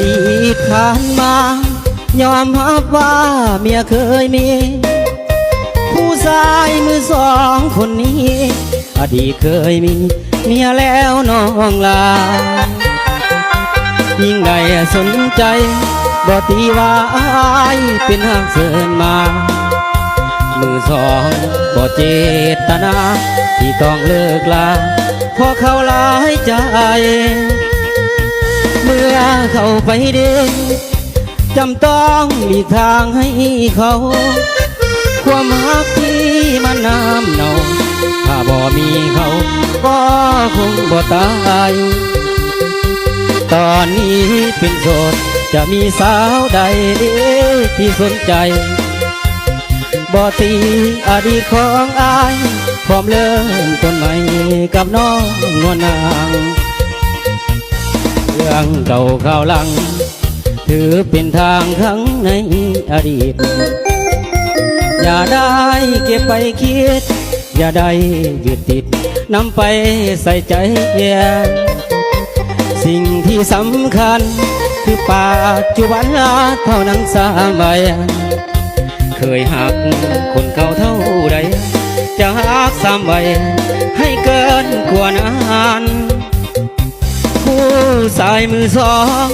ดีตผ่านมายอมรับว่าเมียเคยมีผู้ชายมือสองคนนี้อดีตเคยมีเมียแล้วน้องลายิ่งใดสนใจบ่ตีว่าอายเป็นหักเสินมามือสองบ่เจตนาที่ต้องเลิกลาเพราะเขาหลายใจเมื่อเขาไปเดินจำต้องหลีกทางให้เขาความรักที่มันน้ำเนาถ้าบ่มีเขาก็คงบ่ตายตอนนี้เป็นโสดจะมีสาวใดที่สนใจบ่ตีอดีตของอายพร้อมเริ่มต้นใหม่กับน้องนวลนางเรื่องเก่าข่าวหลังถือเป็นทางครั้งในอดีตอย่าได้เก็บไปคิดอย่าได้ยึดติดนำไปใส่ใจสิ่งที่สำคัญคือปัจจุบันเท่านั้นสมัยเคยหักคนเก่าเท่าใดจะหักซ้ำไว้ให้เกินกว่านั้นผู้สายมือสอง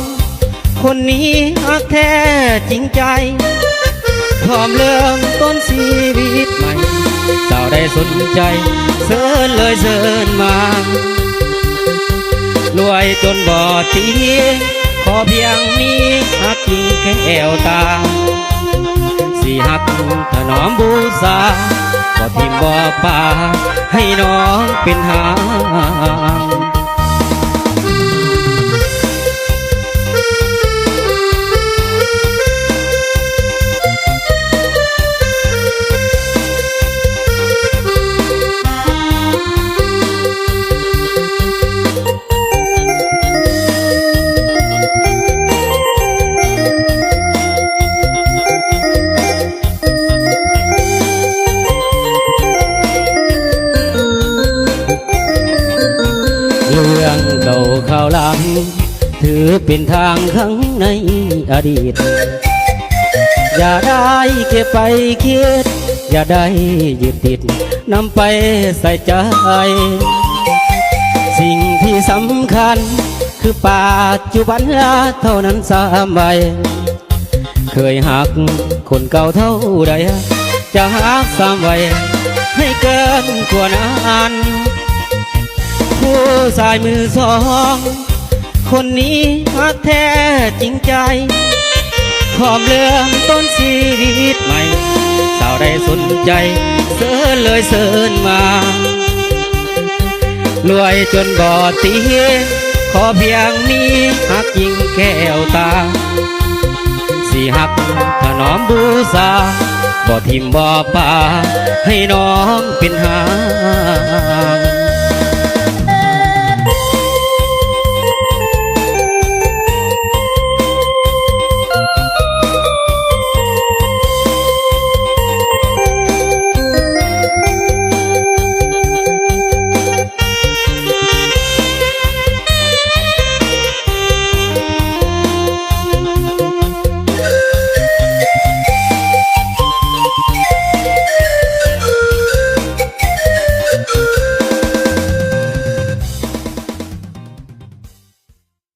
คนนี้หักแท้จริงใจพร้อมเริ่มต้นชีวิตใหม่สาวได้สนใจเชิญเลยเชิญมารวยจนบ่ตีขอเพียงนี้หักจริงแก้วตาสิหักถนอมบูชาบ่ทิมบ่ป่าให้น้องเป็นหางเรื่องเก่าข่าวหลังถือเป็นทางครั้งในอดีตอย่าได้เก็บไปคิดอย่าได้ยึดติดนำไปใส่ใจสิ่งที่สำคัญคือปัจจุบันเท่านั้นสมัยเคยหักคนเก่าเท่าใดจะหักซ้ำไว้ให้เกินกว่านั้นผู้สายมือสองคนนี้หักแท้จริงใจพร้อมเริ่มต้นชีวิตใหม่สาวได้สนใจเชิญเลยเชิญมารวยจนบ่ตีขอเพียงนี้หักยิ่งแก้วตาสิหักถนอมบูชาบ่ทิมบ่ป่าให้น้องเป็นหาง